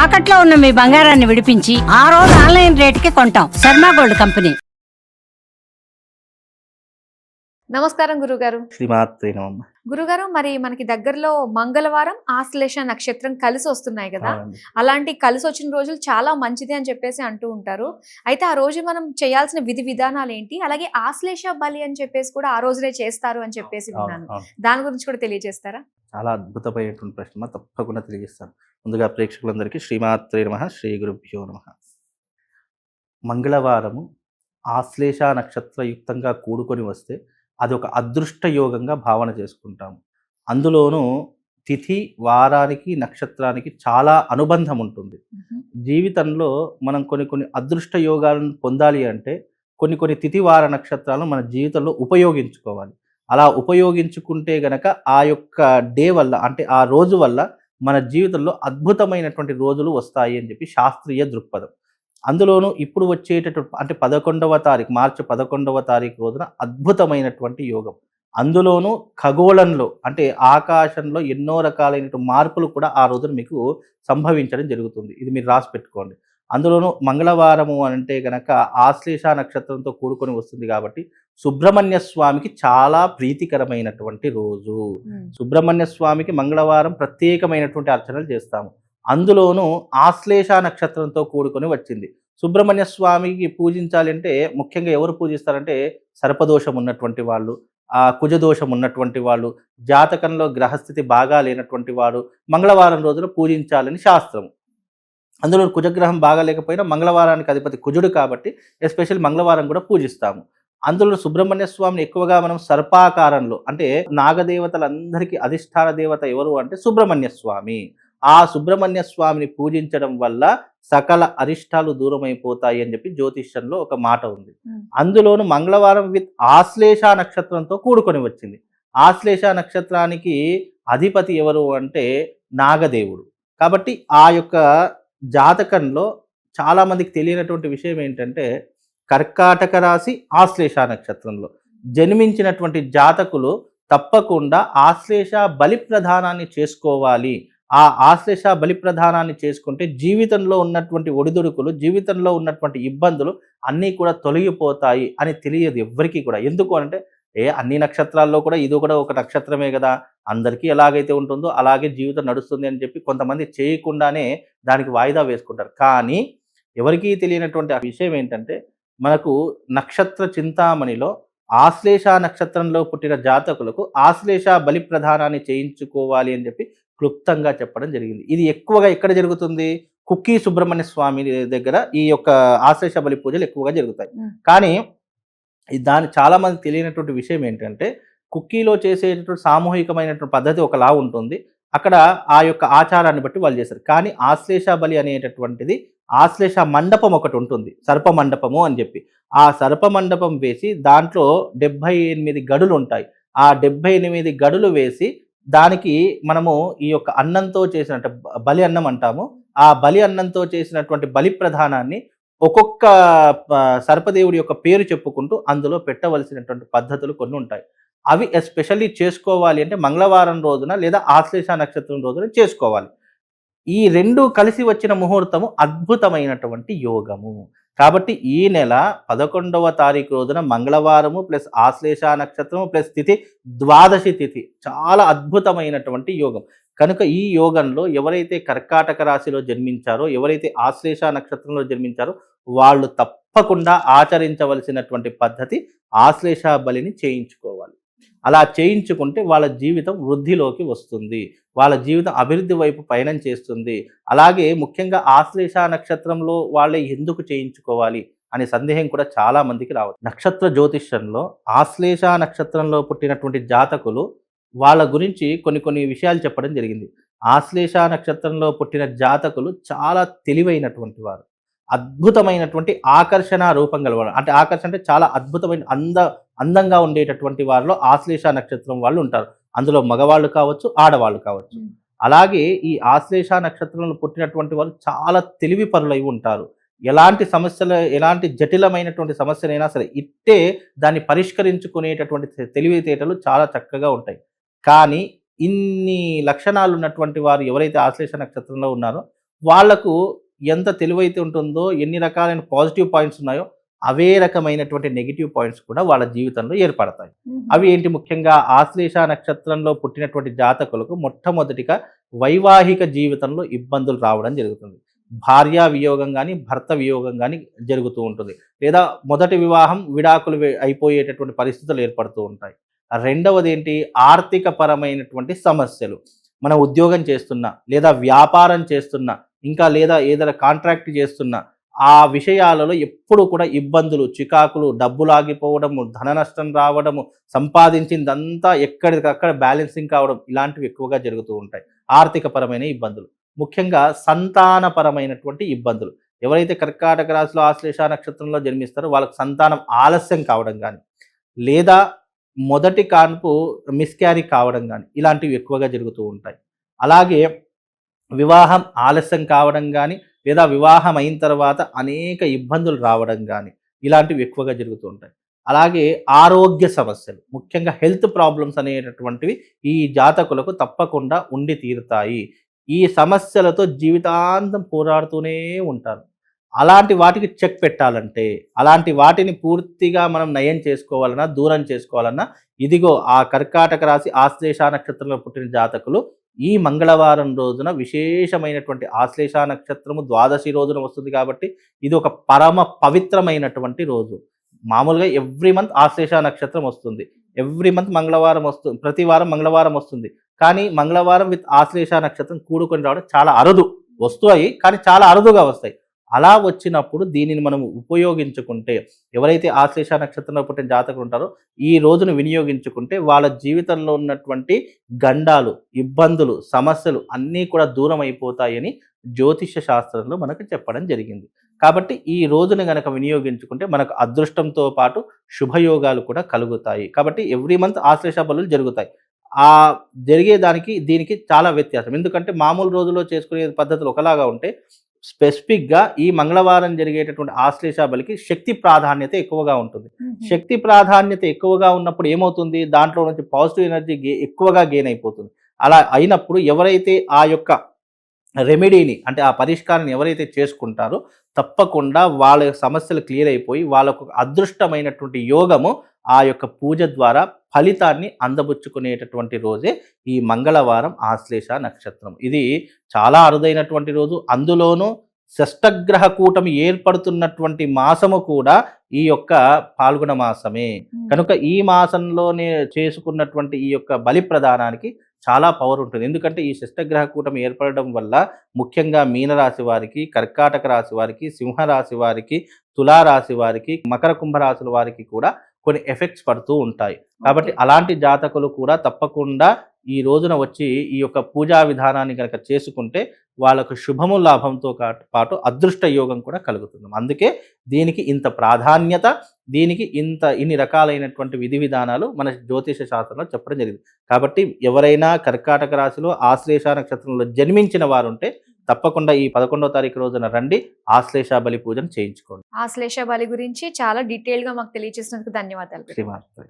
తాకట్లో ఉన్న మీ బంగారాన్ని విడిపించి ఆ రోజు ఆన్లైన్ రేటుకి కొంటాం. Sharma gold company. నమస్కారం గురుగారు. శ్రీమాత్రే నమః. గురుగారు, మరి మనకి దగ్గరలో మంగళవారం ఆశ్లేష నక్షత్రం కలిసి వస్తున్నాయి కదా. అవునండి. అలాంటి కలిసి వచ్చిన రోజులు చాలా మంచిది అని చెప్పేసి అంటూ ఉంటారు. అయితే ఆ రోజు మనం చేయాల్సిన విధి విధానాలు ఏంటి, అలాగే ఆశ్లేష బలి అని చెప్పేసి కూడా ఆ రోజునే చేస్తారు అని చెప్పేసి విన్నాను. అవును. దాని గురించి కూడా తెలియజేస్తారా? చాలా అద్భుతమైనటువంటి ప్రశ్న, తప్పకుండా తెలియజేస్తాను. ముందుగా ప్రేక్షకులందరికీ శ్రీమాత్రే నమః, శ్రీ గురుభ్యో నమః. మంగళవారము ఆశ్లేష నక్షత్రయుక్తంగా కూడుకొని వస్తే అది ఒక అదృష్ట యోగంగా భావన చేసుకుంటాము. అందులోనూ తిథి, వారానికి, నక్షత్రానికి చాలా అనుబంధం ఉంటుంది. జీవితంలో మనం కొన్ని అదృష్ట యోగాలను పొందాలి అంటే కొన్ని తిథి, వార నక్షత్రాలను మన జీవితంలో ఉపయోగించుకోవాలి. అలా ఉపయోగించుకుంటే గనక ఆ యొక్క డే వల్ల, అంటే ఆ రోజు వల్ల మన జీవితంలో అద్భుతమైనటువంటి రోజులు వస్తాయి అని చెప్పి శాస్త్రీయ దృక్పథం. అందులోనూ ఇప్పుడు వచ్చేటటువంటి అంటే 11వ తారీఖు, మార్చి 11వ తారీఖు రోజున అద్భుతమైనటువంటి యోగం. అందులోనూ ఖగోళంలో అంటే ఆకాశంలో ఎన్నో రకాలైనటువంటి మార్పులు కూడా ఆ రోజున మీకు సంభవించడం జరుగుతుంది. ఇది మీరు రాసి పెట్టుకోండి. అందులోనూ మంగళవారము అంటే గనక ఆశ్లేష నక్షత్రంతో కూడుకొని వస్తుంది కాబట్టి సుబ్రహ్మణ్య స్వామికి చాలా ప్రీతికరమైనటువంటి రోజు. సుబ్రహ్మణ్య స్వామికి మంగళవారం ప్రత్యేకమైనటువంటి అర్చనలు చేస్తాము. అందులోనూ ఆశ్లేష నక్షత్రంతో కూడుకొని వచ్చింది. సుబ్రహ్మణ్య స్వామికి పూజించాలి అంటే ముఖ్యంగా ఎవరు పూజిస్తారంటే సర్పదోషం ఉన్నటువంటి వాళ్ళు, కుజదోషం ఉన్నటువంటి వాళ్ళు, జాతకంలో గ్రహస్థితి బాగా లేనటువంటి వాడు మంగళవారం రోజున పూజించాలని శాస్త్రం. అందులో కుజగ్రహం బాగా లేకపోయినా మంగళవారానికి అధిపతి కుజుడు కాబట్టి ఎస్పెషల్ మంగళవారం కూడా పూజిస్తాము. అందులో సుబ్రహ్మణ్య స్వామిని ఎక్కువగా మనం సర్పాకారంలో, అంటే నాగదేవతలందరికీ అధిష్టాన దేవత ఎవరు అంటే సుబ్రహ్మణ్య స్వామి. ఆ సుబ్రహ్మణ్య స్వామిని పూజించడం వల్ల సకల అరిష్టాలు దూరమైపోతాయి అని చెప్పి జ్యోతిష్యంలో ఒక మాట ఉంది. అందులోను మంగళవారం విత్ ఆశ్లేష నక్షత్రంతో కూడుకొని వచ్చింది. ఆశ్లేష నక్షత్రానికి అధిపతి ఎవరు అంటే నాగదేవుడు. కాబట్టి ఆ యొక్క జాతకంలో చాలా మందికి తెలియనటువంటి విషయం ఏంటంటే కర్కాటక రాశి ఆశ్లేష నక్షత్రంలో జన్మించినటువంటి జాతకులు తప్పకుండా ఆశ్లేష బలి ప్రధానాన్ని చేసుకోవాలి. ఆ ఆశ్లేష బలి ప్రధానాన్ని చేసుకుంటే జీవితంలో ఉన్నటువంటి ఒడిదుడుకులు, జీవితంలో ఉన్నటువంటి ఇబ్బందులు అన్నీ కూడా తొలగిపోతాయి అని తెలియదు ఎవ్వరికీ కూడా. ఎందుకు అంటే అన్ని నక్షత్రాల్లో కూడా ఇది కూడా ఒక నక్షత్రమే కదా, అందరికీ ఎలాగైతే ఉంటుందో అలాగే జీవితం నడుస్తుంది అని చెప్పి కొంతమంది చేయకుండానే దానికి వాయిదా వేసుకుంటారు. కానీ ఎవరికీ తెలియనటువంటి ఆ విషయం ఏంటంటే మనకు నక్షత్ర చింతామణిలో ఆశ్లేష నక్షత్రంలో పుట్టిన జాతకులకు ఆశ్లేష బలి ప్రధానాన్ని చేయించుకోవాలి అని చెప్పి క్లుప్తంగా చెప్పడం జరిగింది. ఇది ఎక్కువగా ఎక్కడ జరుగుతుంది? కుక్కీ సుబ్రహ్మణ్య స్వామి దగ్గర ఈ యొక్క ఆశ్లేష బలి పూజలు ఎక్కువగా జరుగుతాయి. కానీ దాని చాలా మంది తెలియనటువంటి విషయం ఏంటంటే కుక్కీలో చేసేటటువంటి సామూహికమైనటువంటి పద్ధతి ఒకలా ఉంటుంది. అక్కడ ఆ యొక్క ఆచారాన్ని బట్టి వాళ్ళు చేస్తారు. కానీ ఆశ్లేష బలి అనేటటువంటిది ఆశ్లేష మండపం ఒకటి ఉంటుంది, సర్ప మండపము అని చెప్పి. ఆ సర్ప మండపం వేసి దాంట్లో 78 గడులు ఉంటాయి. ఆ 78 గడులు వేసి దానికి మనము ఈ యొక్క అన్నంతో చేసినట్టు బలి అన్నం అంటాము. ఆ బలి అన్నంతో చేసినటువంటి బలి ప్రధానాన్ని ఒక్కొక్క సర్పదేవుడి యొక్క పేరు చెప్పుకుంటూ అందులో పెట్టవలసినటువంటి పద్ధతులు కొన్ని ఉంటాయి. అవి ఎస్పెషల్లీ చేసుకోవాలి అంటే మంగళవారం రోజున లేదా ఆశ్లేష నక్షత్రం రోజున చేసుకోవాలి. ఈ రెండు కలిసి వచ్చిన ముహూర్తము అద్భుతమైనటువంటి యోగము. కాబట్టి ఈ నెల 11వ తారీఖు రోజున మంగళవారము ప్లస్ ఆశ్లేష నక్షత్రము ప్లస్ తిథి ద్వాదశి తిథి చాలా అద్భుతమైనటువంటి యోగం. కనుక ఈ యోగంలో ఎవరైతే కర్కాటక రాశిలో జన్మించారో, ఎవరైతే ఆశ్లేష నక్షత్రంలో జన్మించారో వాళ్ళు తప్పకుండా ఆచరించవలసినటువంటి పద్ధతి ఆశ్లేష బలిని చేయించుకోవాలి. అలా చేయించుకుంటే వాళ్ళ జీవితం వృద్ధిలోకి వస్తుంది, వాళ్ళ జీవితం అభివృద్ధి వైపు పయనం చేస్తుంది. అలాగే ముఖ్యంగా ఆశ్లేష నక్షత్రంలో వాళ్ళే ఎందుకు చేయించుకోవాలి అనే సందేహం కూడా చాలా మందికి రావచ్చు. నక్షత్ర జ్యోతిష్యంలో ఆశ్లేష నక్షత్రంలో పుట్టినటువంటి జాతకులు వాళ్ళ గురించి కొన్ని విషయాలు చెప్పడం జరిగింది. ఆశ్లేష నక్షత్రంలో పుట్టిన జాతకులు చాలా తెలివైనటువంటి వారు, అద్భుతమైనటువంటి ఆకర్షణ రూపం గలవారు. అంటే ఆకర్షణ అంటే చాలా అద్భుతమైన అందంగా ఉండేటటువంటి వారిలో ఆశ్లేష నక్షత్రం వాళ్ళు ఉంటారు. అందులో మగవాళ్ళు కావచ్చు, ఆడవాళ్ళు కావచ్చు. అలాగే ఈ ఆశ్లేష నక్షత్రంలో పుట్టినటువంటి వాళ్ళు చాలా తెలివి పరులై ఉంటారు. ఎలాంటి జటిలమైనటువంటి సమస్యనైనా సరే ఇట్టే దాన్ని పరిష్కరించుకునేటటువంటి తెలివితేటలు చాలా చక్కగా ఉంటాయి. కానీ ఇన్ని లక్షణాలు ఉన్నటువంటి వారు ఎవరైతే ఆశ్లేష నక్షత్రంలో ఉన్నారో వాళ్లకు ఎంత తెలివైతే ఉంటుందో, ఎన్ని రకాలైన పాజిటివ్ పాయింట్స్ ఉన్నాయో అవే రకమైనటువంటి నెగిటివ్ పాయింట్స్ కూడా వాళ్ళ జీవితంలో ఏర్పడతాయి. అవి ఏంటి? ముఖ్యంగా ఆశ్లేష నక్షత్రంలో పుట్టినటువంటి జాతకులకు మొట్టమొదటిగా వైవాహిక జీవితంలో ఇబ్బందులు రావడం జరుగుతుంది. భార్యా వియోగం కానీ, భర్త వియోగం కానీ జరుగుతూ ఉంటుంది. లేదా మొదటి వివాహం విడాకులు అయిపోయేటటువంటి పరిస్థితులు ఏర్పడుతూ ఉంటాయి. రెండవది ఏంటి? ఆర్థిక పరమైనటువంటి సమస్యలు. మనం ఉద్యోగం చేస్తున్నా, లేదా వ్యాపారం చేస్తున్నా, ఇంకా లేదా ఏదైనా కాంట్రాక్ట్ చేస్తున్నా, ఆ విషయాలలో ఎప్పుడు కూడా ఇబ్బందులు, చికాకులు, డబ్బులు ఆగిపోవడము, ధన నష్టం రావడము, సంపాదించిందంతా ఎక్కడికక్కడ బ్యాలెన్సింగ్ కావడం, ఇలాంటివి ఎక్కువగా జరుగుతూ ఉంటాయి. ఆర్థిక పరమైన ఇబ్బందులు, ముఖ్యంగా సంతానపరమైనటువంటి ఇబ్బందులు. ఎవరైతే కర్కాటక రాశిలో ఆశ్లేష నక్షత్రంలో జన్మిస్తారో వాళ్ళకి సంతానం ఆలస్యం కావడం కానీ, లేదా మొదటి కాన్పు మిస్క్యారీ కావడం కానీ, ఇలాంటివి ఎక్కువగా జరుగుతూ ఉంటాయి. అలాగే వివాహం ఆలస్యం కావడం కానీ, లేదా వివాహం అయిన తర్వాత అనేక ఇబ్బందులు రావడం కానీ, ఇలాంటివి ఎక్కువగా జరుగుతూ ఉంటాయి. అలాగే ఆరోగ్య సమస్యలు, ముఖ్యంగా హెల్త్ ప్రాబ్లమ్స్ అనేటటువంటివి ఈ జాతకులకు తప్పకుండా ఉండి తీరుతాయి. ఈ సమస్యలతో జీవితాంతం పోరాడుతూనే ఉంటారు. అలాంటి వాటికి చెక్ పెట్టాలంటే, అలాంటి వాటిని పూర్తిగా మనం నయం చేసుకోవాలన్నా, దూరం చేసుకోవాలన్నా, ఇదిగో ఆ కర్కాటక రాశి ఆశ్లేష నక్షత్రంలో పుట్టిన జాతకులు ఈ మంగళవారం రోజున విశేషమైనటువంటి ఆశ్లేష నక్షత్రము ద్వాదశి రోజున వస్తుంది కాబట్టి ఇది ఒక పరమ పవిత్రమైనటువంటి రోజు. మామూలుగా ఎవ్రీ మంత్ ఆశ్లేష నక్షత్రం వస్తుంది, ఎవ్రీ మంత్ మంగళవారం వస్తుంది, ప్రతి వారం మంగళవారం వస్తుంది. కానీ మంగళవారం విత్ ఆశ్లేష నక్షత్రం కూడుకొని రావడం చాలా అరుదు. వస్తాయి కానీ చాలా అరుదుగా వస్తాయి. అలా వచ్చినప్పుడు దీనిని మనం ఉపయోగించుకుంటే, ఎవరైతే ఆశ్లేష నక్షత్రంలో పుట్టిన జాతకులు ఉంటారో ఈ రోజును వినియోగించుకుంటే వాళ్ళ జీవితంలో ఉన్నటువంటి గండాలు, ఇబ్బందులు, సమస్యలు అన్నీ కూడా దూరం అయిపోతాయని జ్యోతిష్య శాస్త్రంలో మనకు చెప్పడం జరిగింది. కాబట్టి ఈ రోజును గనక వినియోగించుకుంటే మనకు అదృష్టంతో పాటు శుభయోగాలు కూడా కలుగుతాయి. కాబట్టి ఎవ్రీ మంత్ ఆశ్లేష బలులు జరుగుతాయి. ఆ జరిగేదానికి దీనికి చాలా వ్యత్యాసం. ఎందుకంటే మామూలు రోజుల్లో చేసుకునే పద్ధతులు ఒకలాగా ఉంటే, స్పెసిఫిక్గా ఈ మంగళవారం జరిగేటటువంటి ఆశ్లేష బలికి శక్తి ప్రాధాన్యత ఎక్కువగా ఉంటుంది. శక్తి ప్రాధాన్యత ఎక్కువగా ఉన్నప్పుడు ఏమవుతుంది? దాంట్లో నుంచి పాజిటివ్ ఎనర్జీ ఎక్కువగా గెయిన్ అయిపోతుంది. అలా అయినప్పుడు ఎవరైతే ఆ యొక్క రెమెడీని, అంటే ఆ పరిష్కారాన్ని ఎవరైతే చేసుకుంటారో తప్పకుండా వాళ్ళ సమస్యలు క్లియర్ అయిపోయి వాళ్ళకు అదృష్టమైనటువంటి యోగము ఆ యొక్క పూజ ద్వారా ఫలితాన్ని అందబుచ్చుకునేటటువంటి రోజే ఈ మంగళవారం ఆశ్లేష నక్షత్రం. ఇది చాలా అరుదైనటువంటి రోజు. అందులోనూ షష్టగ్రహ కూటమి ఏర్పడుతున్నటువంటి మాసము కూడా ఈ యొక్క పాల్గొన మాసమే. కనుక ఈ మాసంలోనే చేసుకున్నటువంటి ఈ యొక్క బలి ప్రదానానికి చాలా పవర్ ఉంటుంది. ఎందుకంటే ఈ షష్టగ్రహ కూటమి ఏర్పడడం వల్ల ముఖ్యంగా మీనరాశి వారికి, కర్కాటక రాశి వారికి, సింహరాశి వారికి, తులారాశి వారికి, మకర కుంభరాశుల వారికి కూడా కొన్ని ఎఫెక్ట్స్ పడుతూ ఉంటాయి. కాబట్టి అలాంటి జాతకులు కూడా తప్పకుండా ఈ రోజున వచ్చి ఈ యొక్క పూజా విధానాన్ని కనుక చేసుకుంటే వాళ్ళకు శుభము లాభంతో పాటు అదృష్ట యోగం కూడా కలుగుతుంది. అందుకే దీనికి ఇంత ప్రాధాన్యత, దీనికి ఇన్ని రకాలైనటువంటి విధి విధానాలు మన జ్యోతిష శాస్త్రంలో చెప్పడం జరిగింది. కాబట్టి ఎవరైనా కర్కాటక రాశిలో ఆశ్లేష నక్షత్రంలో జన్మించిన వారు ఉంటే తప్పకుండా ఈ 11వ తారీఖు రోజున రండి, ఆశ్లేష బలి పూజను చేయించుకోండి. ఆశ్లేష బలి గురించి చాలా డీటెయిల్ గా మాకు తెలియజేసినందుకు ధన్యవాదాలు. శ్రీమాత్రే.